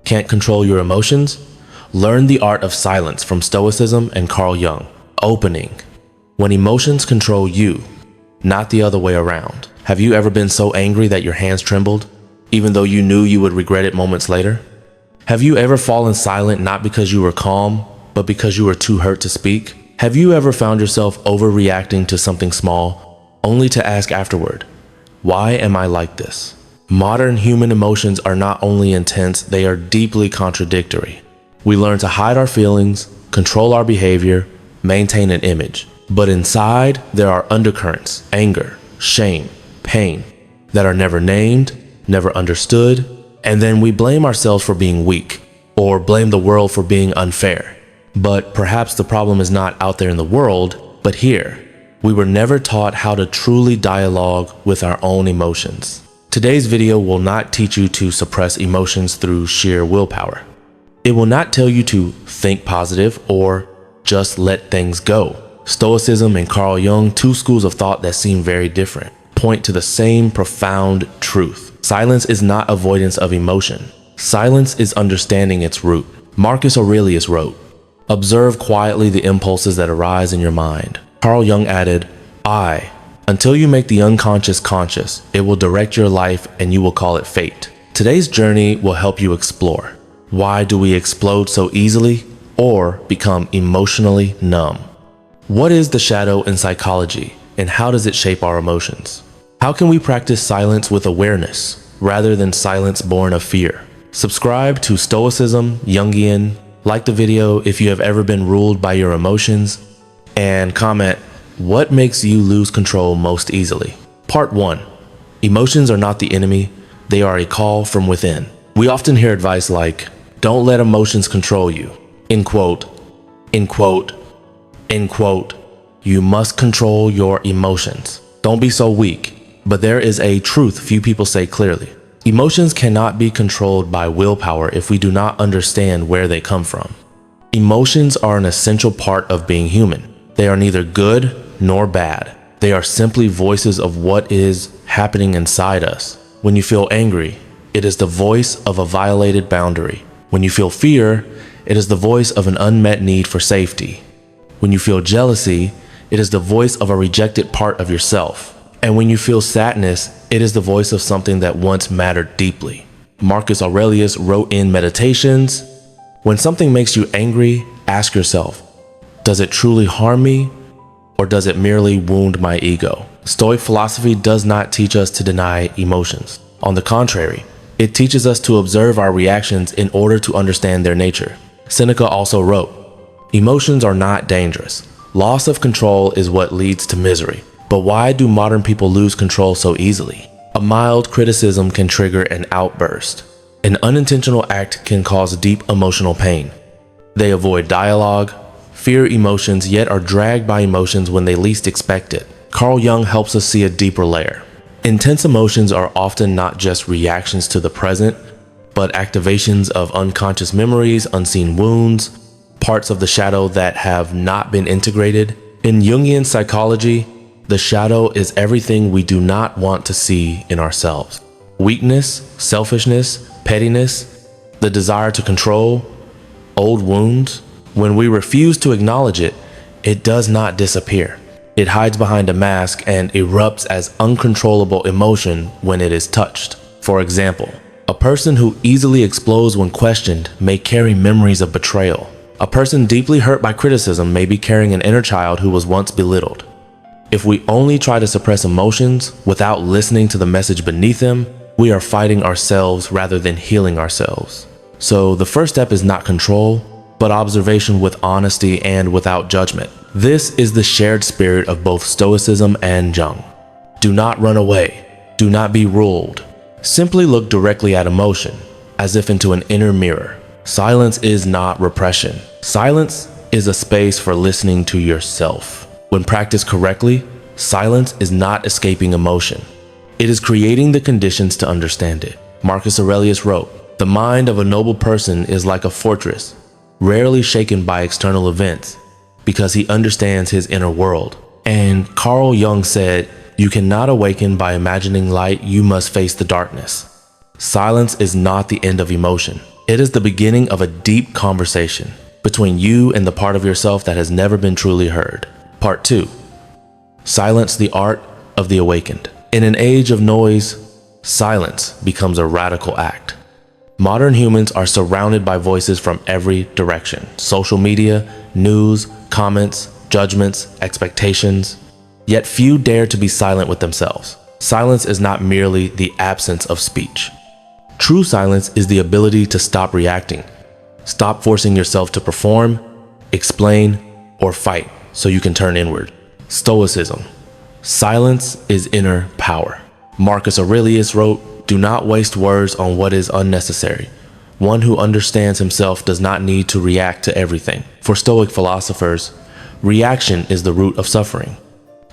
Can't control your emotions? Learn the art of silence from Stoicism and Carl Jung. Opening. When emotions control you, not the other way around. Have you ever been so angry that your hands trembled, even though you knew you would regret it moments later? Have you ever fallen silent not because you were calm, but because you were too hurt to speak? Have you ever found yourself overreacting to something small, only to ask afterward, why am I like this? Modern human emotions are not only intense, they are deeply contradictory. We learn to hide our feelings, control our behavior, maintain an image. But inside, there are undercurrents, anger, shame, pain, that are never named, never understood, and then we blame ourselves for being weak, or blame the world for being unfair. But perhaps the problem is not out there in the world, but here. We were never taught how to truly dialogue with our own emotions. Today's video will not teach you to suppress emotions through sheer willpower. It will not tell you to think positive or just let things go. Stoicism and Carl Jung, two schools of thought that seem very different, point to the same profound truth. Silence is not avoidance of emotion. Silence is understanding its root. Marcus Aurelius wrote, "Observe quietly the impulses that arise in your mind." Carl Jung added, Until you make the unconscious conscious, it will direct your life and you will call it fate." Today's journey will help you explore. Why do we explode so easily or become emotionally numb? What is the shadow in psychology and how does it shape our emotions? How can we practice silence with awareness rather than silence born of fear? Subscribe to Stoicism, Jungian, like the video if you have ever been ruled by your emotions, and comment, what makes you lose control most easily? Part 1. Emotions are not the enemy, they are a call from within. We often hear advice like, don't let emotions control you. End quote, end quote, end quote. You must control your emotions. Don't be so weak. But there is a truth few people say clearly. Emotions cannot be controlled by willpower if we do not understand where they come from. Emotions are an essential part of being human. They are neither good nor bad. They are simply voices of what is happening inside us. When you feel angry, it is the voice of a violated boundary. When you feel fear, it is the voice of an unmet need for safety. When you feel jealousy, it is the voice of a rejected part of yourself. And when you feel sadness, it is the voice of something that once mattered deeply. Marcus Aurelius wrote in Meditations, "When something makes you angry, ask yourself, does it truly harm me, or does it merely wound my ego?" Stoic philosophy does not teach us to deny emotions. On the contrary, it teaches us to observe our reactions in order to understand their nature. Seneca also wrote, "Emotions are not dangerous. Loss of control is what leads to misery." But why do modern people lose control so easily? A mild criticism can trigger an outburst. An unintentional act can cause deep emotional pain. They avoid dialogue, fear emotions, yet are dragged by emotions when they least expect it. Carl Jung helps us see a deeper layer. Intense emotions are often not just reactions to the present, but activations of unconscious memories, unseen wounds, parts of the shadow that have not been integrated. In Jungian psychology, the shadow is everything we do not want to see in ourselves. Weakness, selfishness, pettiness, the desire to control, old wounds. When we refuse to acknowledge it, it does not disappear. It hides behind a mask and erupts as uncontrollable emotion when it is touched. For example, a person who easily explodes when questioned may carry memories of betrayal. A person deeply hurt by criticism may be carrying an inner child who was once belittled. If we only try to suppress emotions without listening to the message beneath them, we are fighting ourselves rather than healing ourselves. So the first step is not control, but observation with honesty and without judgment. This is the shared spirit of both Stoicism and Jung. Do not run away. Do not be ruled. Simply look directly at emotion, as if into an inner mirror. Silence is not repression. Silence is a space for listening to yourself. When practiced correctly, silence is not escaping emotion. It is creating the conditions to understand it. Marcus Aurelius wrote, "The mind of a noble person is like a fortress, rarely shaken by external events, because he understands his inner world." And Carl Jung said, "You cannot awaken by imagining light, you must face the darkness." Silence is not the end of emotion. It is the beginning of a deep conversation between you and the part of yourself that has never been truly heard. Part 2. Silence, the art of the awakened. In an age of noise, silence becomes a radical act. Modern humans are surrounded by voices from every direction: social media, news, comments, judgments, expectations. Yet few dare to be silent with themselves. Silence is not merely the absence of speech. True silence is the ability to stop reacting. Stop forcing yourself to perform, explain, or fight so you can turn inward. Stoicism. Silence is inner power. Marcus Aurelius wrote, "Do not waste words on what is unnecessary. One who understands himself does not need to react to everything." For Stoic philosophers, reaction is the root of suffering.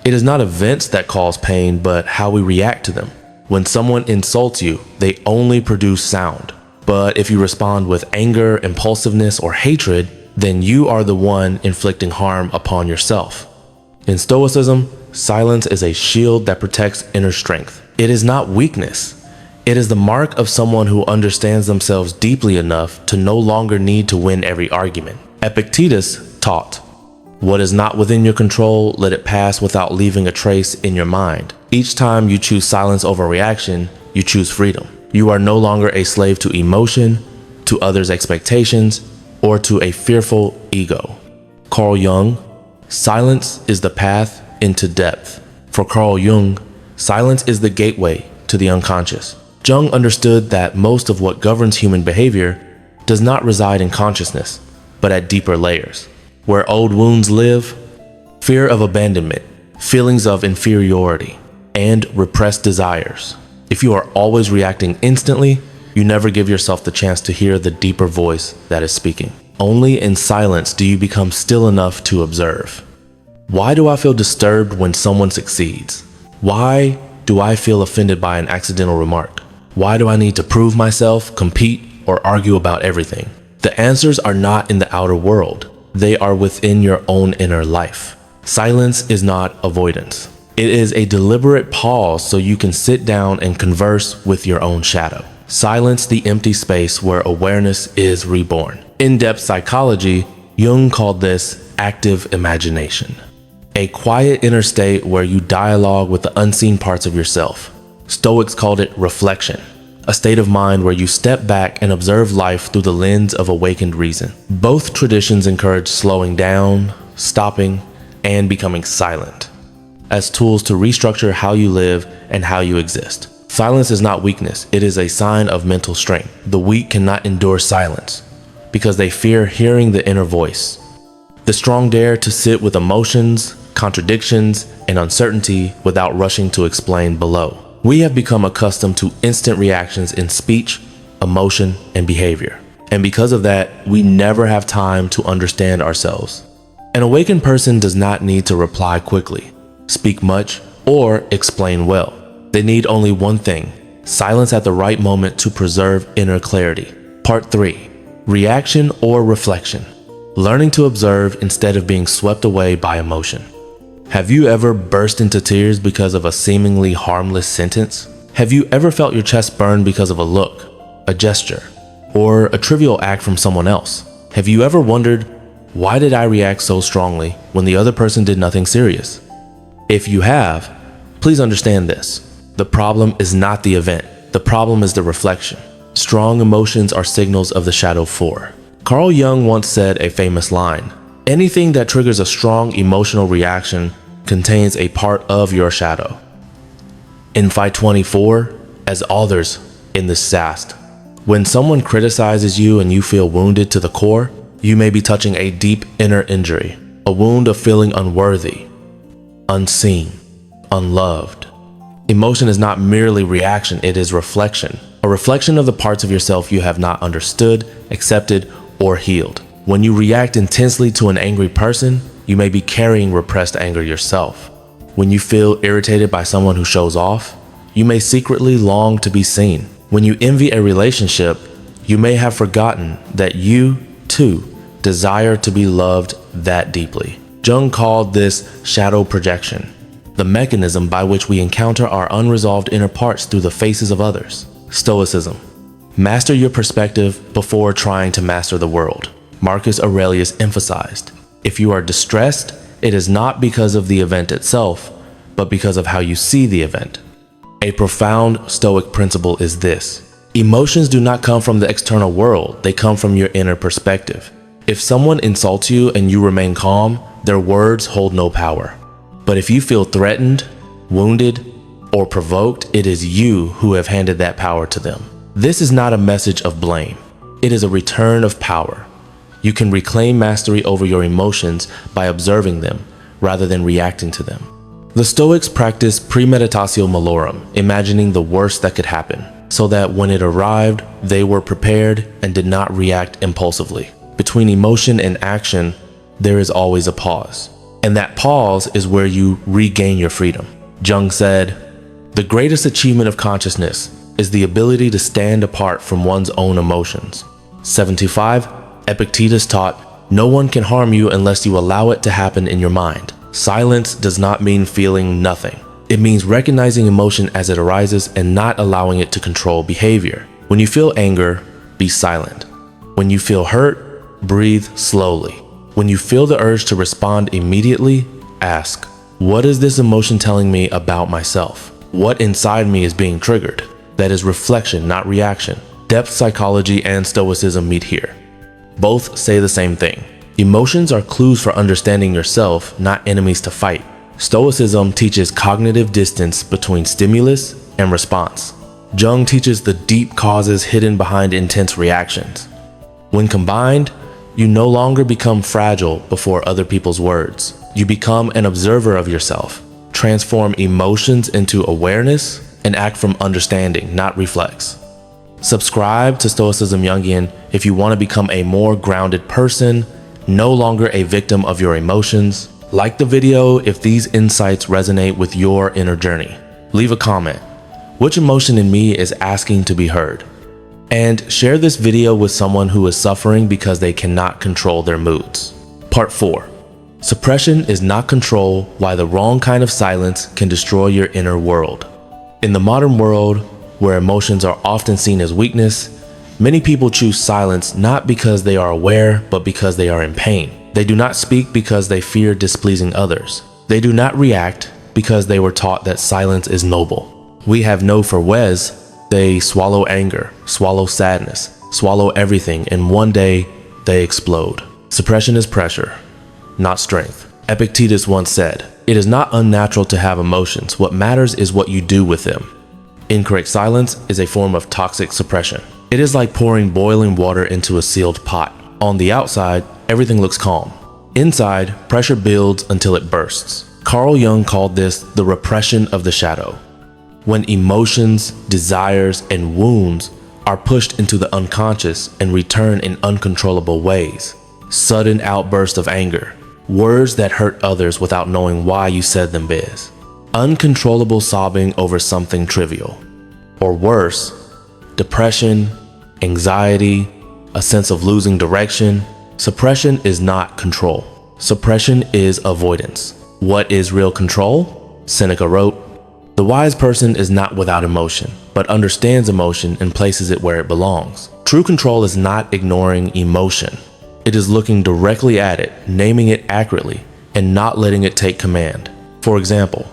It is not events that cause pain, but how we react to them. When someone insults you, they only produce sound. But if you respond with anger, impulsiveness, or hatred, then you are the one inflicting harm upon yourself. In Stoicism, silence is a shield that protects inner strength. It is not weakness. It is the mark of someone who understands themselves deeply enough to no longer need to win every argument. Epictetus taught, "What is not within your control, let it pass without leaving a trace in your mind." Each time you choose silence over reaction, you choose freedom. You are no longer a slave to emotion, to others' expectations, or to a fearful ego. Carl Jung, silence is the path into depth. For Carl Jung, silence is the gateway to the unconscious. Jung understood that most of what governs human behavior does not reside in consciousness, but at deeper layers. Where old wounds live, fear of abandonment, feelings of inferiority, and repressed desires. If you are always reacting instantly, you never give yourself the chance to hear the deeper voice that is speaking. Only in silence do you become still enough to observe. Why do I feel disturbed when someone succeeds? Why do I feel offended by an accidental remark? Why do I need to prove myself, compete, or argue about everything? The answers are not in the outer world. They are within your own inner life. Silence is not avoidance. It is a deliberate pause so you can sit down and converse with your own shadow. Silence the empty space where awareness is reborn. In-depth psychology, Jung called this active imagination. A quiet inner state where you dialogue with the unseen parts of yourself. Stoics called it reflection, a state of mind where you step back and observe life through the lens of awakened reason. Both traditions encourage slowing down, stopping, and becoming silent as tools to restructure how you live and how you exist. Silence is not weakness, it is a sign of mental strength. The weak cannot endure silence because they fear hearing the inner voice. The strong dare to sit with emotions, contradictions, and uncertainty without rushing to explain below. We have become accustomed to instant reactions in speech, emotion, and behavior. And because of that, we never have time to understand ourselves. An awakened person does not need to reply quickly, speak much, or explain well. They need only one thing: silence at the right moment to preserve inner clarity. Part 3. Reaction or reflection. Learning to observe instead of being swept away by emotion. Have you ever burst into tears because of a seemingly harmless sentence? Have you ever felt your chest burn because of a look, a gesture, or a trivial act from someone else? Have you ever wondered, why did I react so strongly when the other person did nothing serious? If you have, please understand this. The problem is not the event. The problem is the reflection. Strong emotions are signals of the shadow 4. Carl Jung once said a famous line, "Anything that triggers a strong emotional reaction contains a part of your shadow." In Fight 24, as others in this SAST, when someone criticizes you and you feel wounded to the core, you may be touching a deep inner injury, a wound of feeling unworthy, unseen, unloved. Emotion is not merely reaction, it is reflection. A reflection of the parts of yourself you have not understood, accepted, or healed. When you react intensely to an angry person, you may be carrying repressed anger yourself. When you feel irritated by someone who shows off, you may secretly long to be seen. When you envy a relationship, you may have forgotten that you, too, desire to be loved that deeply. Jung called this shadow projection, the mechanism by which we encounter our unresolved inner parts through the faces of others. Stoicism. Master your perspective before trying to master the world. Marcus Aurelius emphasized, if you are distressed, it is not because of the event itself, but because of how you see the event. A profound Stoic principle is this: emotions do not come from the external world, they come from your inner perspective. If someone insults you and you remain calm, their words hold no power. But if you feel threatened, wounded, or provoked, it is you who have handed that power to them. This is not a message of blame. It is a return of power. You can reclaim mastery over your emotions by observing them rather than reacting to them. The Stoics practiced premeditatio malorum, imagining the worst that could happen, so that when it arrived, they were prepared and did not react impulsively. Between emotion and action, there is always a pause. And that pause is where you regain your freedom. Jung said, "The greatest achievement of consciousness is the ability to stand apart from one's own emotions." 75. Epictetus taught, "No one can harm you unless you allow it to happen in your mind." Silence does not mean feeling nothing. It means recognizing emotion as it arises and not allowing it to control behavior. When you feel anger, be silent. When you feel hurt, breathe slowly. When you feel the urge to respond immediately, ask, what is this emotion telling me about myself? What inside me is being triggered? That is reflection, not reaction. Depth psychology and Stoicism meet here. Both say the same thing. Emotions are clues for understanding yourself, not enemies to fight. Stoicism teaches cognitive distance between stimulus and response. Jung teaches the deep causes hidden behind intense reactions. When combined, you no longer become fragile before other people's words. You become an observer of yourself, transform emotions into awareness, and act from understanding, not reflex. Subscribe to Stoicism Jungian if you want to become a more grounded person, no longer a victim of your emotions. Like the video if these insights resonate with your inner journey. Leave a comment. Which emotion in me is asking to be heard? And share this video with someone who is suffering because they cannot control their moods. Part 4. Suppression is not control, why the wrong kind of silence can destroy your inner world. In the modern world, where emotions are often seen as weakness, many people choose silence not because they are aware, but because they are in pain. They do not speak because they fear displeasing others. They do not react because they were taught that silence is noble. We have no for Wes. They swallow anger, swallow sadness, swallow everything, and one day they explode. Suppression is pressure, not strength. Epictetus once said, "It is not unnatural to have emotions. What matters is what you do with them." Incorrect silence is a form of toxic suppression. It is like pouring boiling water into a sealed pot. On the outside, everything looks calm. Inside, pressure builds until it bursts. Carl Jung called this the repression of the shadow. When emotions, desires, and wounds are pushed into the unconscious and return in uncontrollable ways. Sudden outbursts of anger, words that hurt others without knowing why you said them biz. Uncontrollable sobbing over something trivial. Or worse, depression, anxiety, a sense of losing direction. Suppression is not control. Suppression is avoidance. What is real control? Seneca wrote, "The wise person is not without emotion, but understands emotion and places it where it belongs." True control is not ignoring emotion. It is looking directly at it, naming it accurately, and not letting it take command. For example,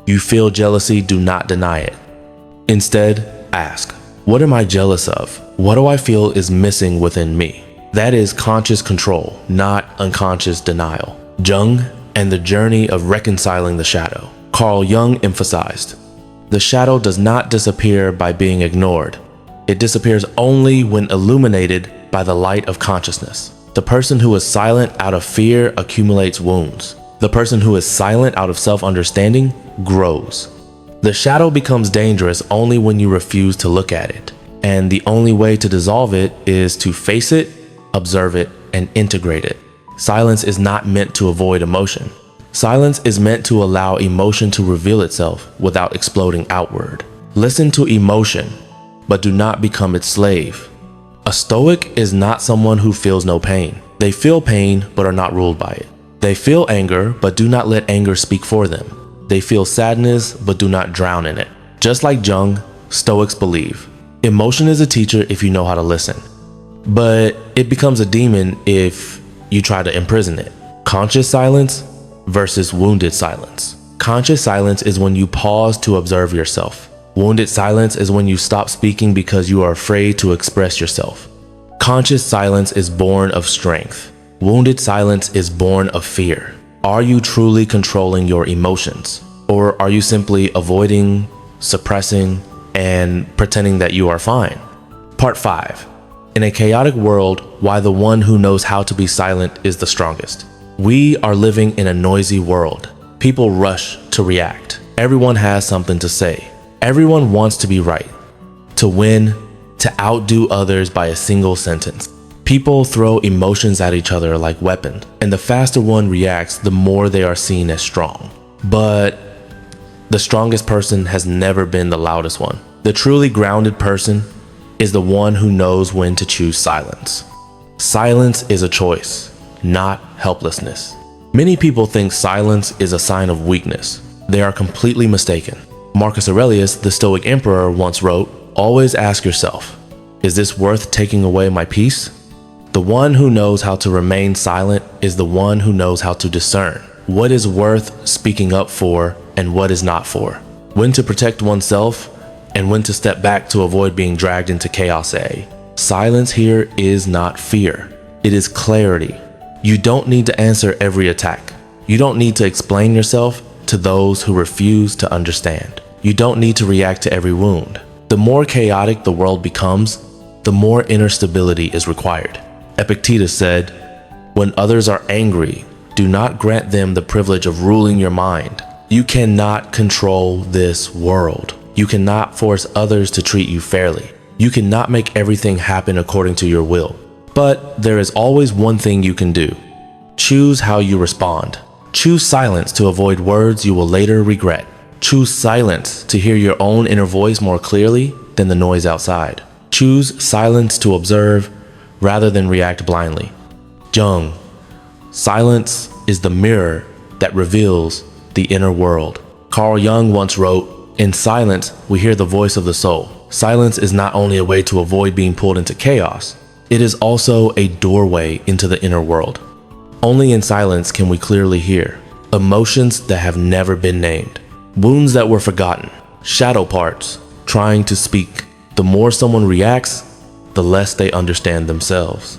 you feel jealousy, do not deny it. Instead, ask, what am I jealous of? What do I feel is missing within me? That is conscious control, not unconscious denial. Jung and the journey of reconciling the shadow. Carl Jung emphasized, the shadow does not disappear by being ignored. It disappears only when illuminated by the light of consciousness. The person who is silent out of fear accumulates wounds. The person who is silent out of self-understanding grows. The shadow becomes dangerous only when you refuse to look at it. And the only way to dissolve it is to face it, observe it, and integrate it. Silence is not meant to avoid emotion. Silence is meant to allow emotion to reveal itself without exploding outward. Listen to emotion, but do not become its slave. A Stoic is not someone who feels no pain. They feel pain, but are not ruled by it. They feel anger, but do not let anger speak for them. They feel sadness, but do not drown in it. Just like Jung, Stoics believe, Emotion is a teacher if you know how to listen, but it becomes a demon if you try to imprison it. Conscious silence versus wounded silence. Conscious silence is when you pause to observe yourself. Wounded silence is when you stop speaking because you are afraid to express yourself. Conscious silence is born of strength. Wounded silence is born of fear. Are you truly controlling your emotions? Or are you simply avoiding, suppressing, and pretending that you are fine? Part 5. In a chaotic world, why the one who knows how to be silent is the strongest. We are living in a noisy world. People rush to react. Everyone has something to say. Everyone wants to be right, to win, to outdo others by a single sentence. People throw emotions at each other like weapons, and the faster one reacts, the more they are seen as strong. But the strongest person has never been the loudest one. The truly grounded person is the one who knows when to choose silence. Silence is a choice, not helplessness. Many people think silence is a sign of weakness. They are completely mistaken. Marcus Aurelius, the Stoic emperor, once wrote, "Always ask yourself, is this worth taking away my peace?" The one who knows how to remain silent is the one who knows how to discern what is worth speaking up for and what is not for, when to protect oneself and when to step back to avoid being dragged into chaos. Silence here is not fear, it is clarity. You don't need to answer every attack. You don't need to explain yourself to those who refuse to understand. You don't need to react to every wound. The more chaotic the world becomes, the more inner stability is required. Epictetus said, "When others are angry, do not grant them the privilege of ruling your mind. You cannot control this world. You cannot force others to treat you fairly. You cannot make everything happen according to your will. But there is always one thing you can do. Choose how you respond. Choose silence to avoid words you will later regret. Choose silence to hear your own inner voice more clearly than the noise outside. Choose silence to observe rather than react blindly." Jung, silence is the mirror that reveals the inner world. Carl Jung once wrote, "In silence, we hear the voice of the soul." Silence is not only a way to avoid being pulled into chaos, it is also a doorway into the inner world. Only in silence can we clearly hear emotions that have never been named, wounds that were forgotten, shadow parts trying to speak. The more someone reacts, the less they understand themselves.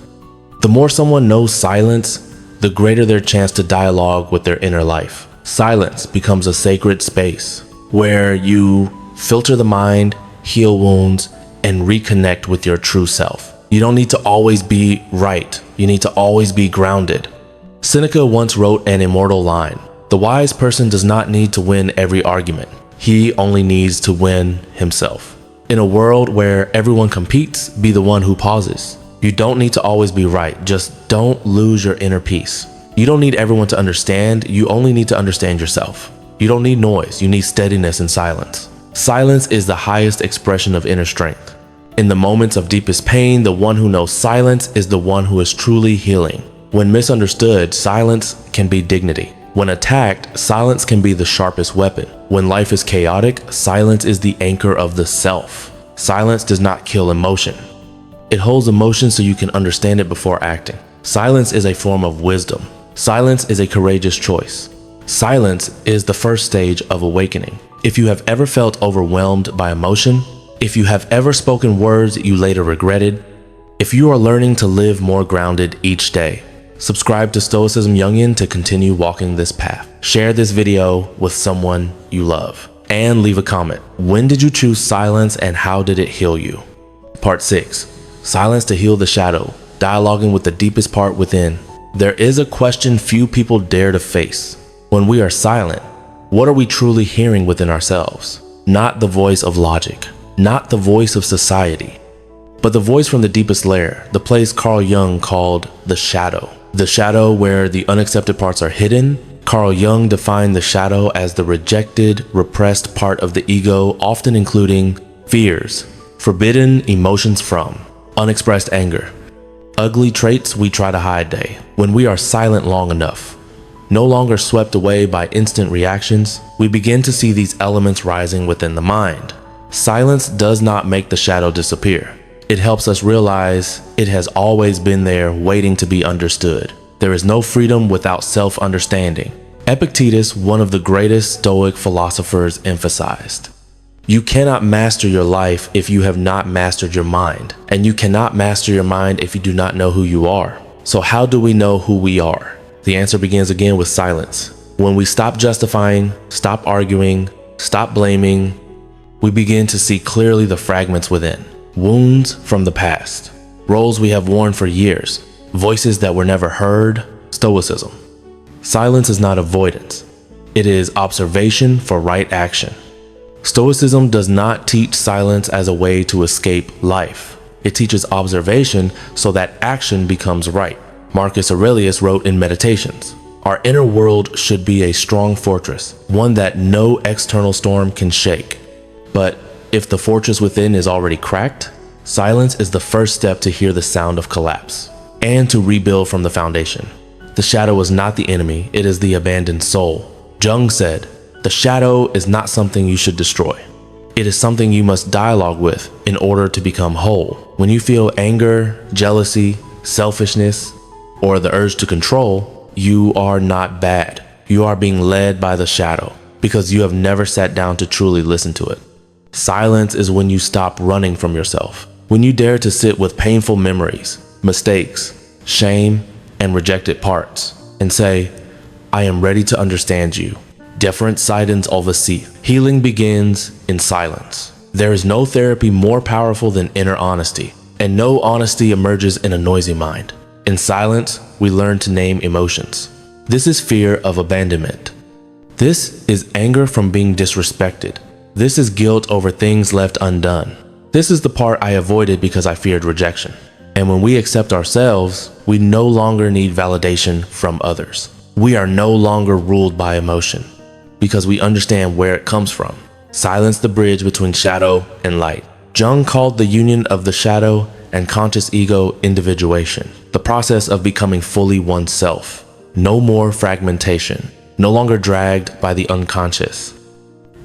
The more someone knows silence, the greater their chance to dialogue with their inner life. Silence becomes a sacred space where you filter the mind, heal wounds, and reconnect with your true self. You don't need to always be right. You need to always be grounded. Seneca once wrote an immortal line, "The wise person does not need to win every argument. He only needs to win himself." In a world where everyone competes, be the one who pauses. You don't need to always be right. Just don't lose your inner peace. You don't need everyone to understand. You only need to understand yourself. You don't need noise. You need steadiness and silence. Silence is the highest expression of inner strength. In the moments of deepest pain, the one who knows silence is the one who is truly healing. When misunderstood, silence can be dignity. When attacked, silence can be the sharpest weapon. When life is chaotic, silence is the anchor of the self. Silence does not kill emotion. It holds emotion so you can understand it before acting. Silence is a form of wisdom. Silence is a courageous choice. Silence is the first stage of awakening. If you have ever felt overwhelmed by emotion, if you have ever spoken words you later regretted, if you are learning to live more grounded each day, subscribe to Stoicism Jungian to continue walking this path. Share this video with someone you love. And leave a comment. When did you choose silence and how did it heal you? Part 6. Silence to heal the shadow. Dialoguing with the deepest part within. There is a question few people dare to face. When we are silent, what are we truly hearing within ourselves? Not the voice of logic, not the voice of society, but the voice from the deepest layer, the place Carl Jung called the shadow. The shadow where the unaccepted parts are hidden. Carl Jung defined the shadow as the rejected, repressed part of the ego, often including fears, forbidden emotions from, unexpressed anger, ugly traits we try to hide. When we are silent long enough, no longer swept away by instant reactions, we begin to see these elements rising within the mind. Silence does not make the shadow disappear. It helps us realize it has always been there waiting to be understood. There is no freedom without self-understanding. Epictetus, one of the greatest Stoic philosophers, emphasized, "You cannot master your life if you have not mastered your mind, and you cannot master your mind if you do not know who you are." So how do we know who we are? The answer begins again with silence. When we stop justifying, stop arguing, stop blaming, we begin to see clearly the fragments within. Wounds from the past, roles we have worn for years, voices that were never heard. Stoicism. Silence is not avoidance. It is observation for right action. Stoicism does not teach silence as a way to escape life. It teaches observation so that action becomes right. Marcus Aurelius wrote in Meditations, "Our inner world should be a strong fortress, one that no external storm can shake. But if the fortress within is already cracked, silence is the first step to hear the sound of collapse and to rebuild from the foundation." The shadow is not the enemy, it is the abandoned soul. Jung said, "The shadow is not something you should destroy. It is something you must dialogue with in order to become whole." When you feel anger, jealousy, selfishness, or the urge to control, you are not bad. You are being led by the shadow because you have never sat down to truly listen to it. Silence is when you stop running from yourself, when you dare to sit with painful memories, mistakes, shame, and rejected parts, and say, "I am ready to understand you." Deferent silence over sea. Healing begins in silence. There is no therapy more powerful than inner honesty, and no honesty emerges in a noisy mind. In silence, we learn to name emotions. This is fear of abandonment. This is anger from being disrespected. This is guilt over things left undone. This is the part I avoided because I feared rejection. And when we accept ourselves, we no longer need validation from others. We are no longer ruled by emotion because we understand where it comes from. Silence the bridge between shadow and light. Jung called the union of the shadow and conscious ego individuation, the process of becoming fully oneself. No more fragmentation, no longer dragged by the unconscious,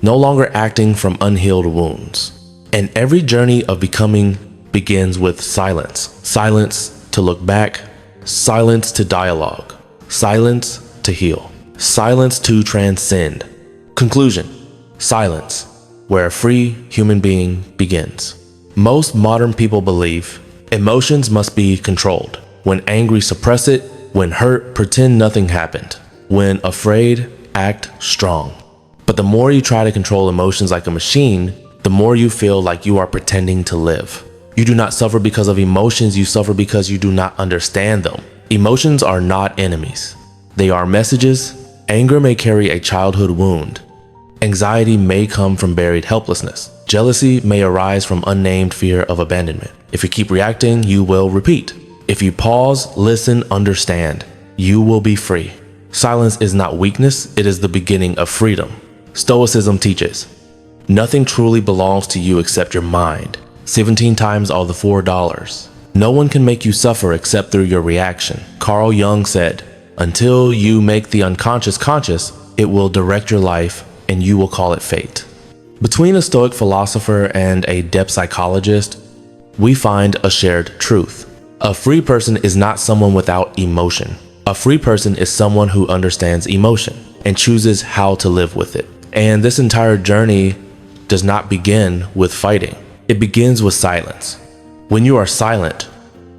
no longer acting from unhealed wounds. And every journey of becoming begins with silence. Silence to look back, silence to dialogue, silence to heal, silence to transcend. Conclusion: silence, where a free human being begins. Most modern people believe emotions must be controlled. When angry, suppress it. When hurt, pretend nothing happened. When afraid, act strong. But the more you try to control emotions like a machine, the more you feel like you are pretending to live. You do not suffer because of emotions, you suffer because you do not understand them. Emotions are not enemies. They are messages. Anger may carry a childhood wound. Anxiety may come from buried helplessness. Jealousy may arise from unnamed fear of abandonment. If you keep reacting, you will repeat. If you pause, listen, understand, you will be free. Silence is not weakness, it is the beginning of freedom. Stoicism teaches, nothing truly belongs to you except your mind. 17 times all the $4. No one can make you suffer except through your reaction. Carl Jung said, until you make the unconscious conscious, it will direct your life and you will call it fate. Between a Stoic philosopher and a depth psychologist, we find a shared truth. A free person is not someone without emotion. A free person is someone who understands emotion and chooses how to live with it. And this entire journey does not begin with fighting. It begins with silence. When you are silent,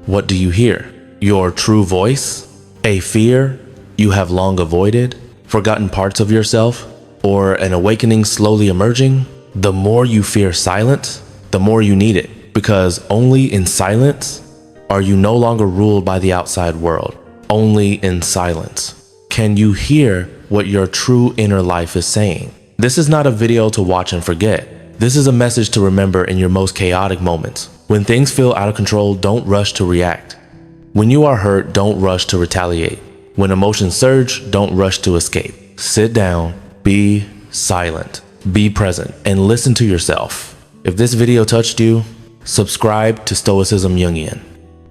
what do you hear? Your true voice? A fear you have long avoided? Forgotten parts of yourself? Or an awakening slowly emerging? The more you fear silence, the more you need it, because only in silence are you no longer ruled by the outside world. Only in silence can you hear what your true inner life is saying. This is not a video to watch and forget. This is a message to remember in your most chaotic moments. When things feel out of control, don't rush to react. When you are hurt, don't rush to retaliate. When emotions surge, don't rush to escape. Sit down, be silent, be present, and listen to yourself. If this video touched you, subscribe to Stoicism Jungian.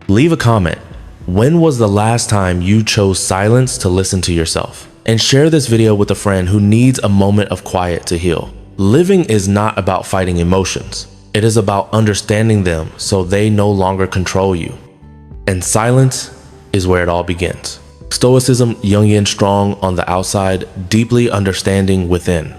Leave a comment. When was the last time you chose silence to listen to yourself? And share this video with a friend who needs a moment of quiet to heal. Living is not about fighting emotions. It is about understanding them so they no longer control you. And silence is where it all begins. Stoicism, Jungian, strong on the outside, deeply understanding within.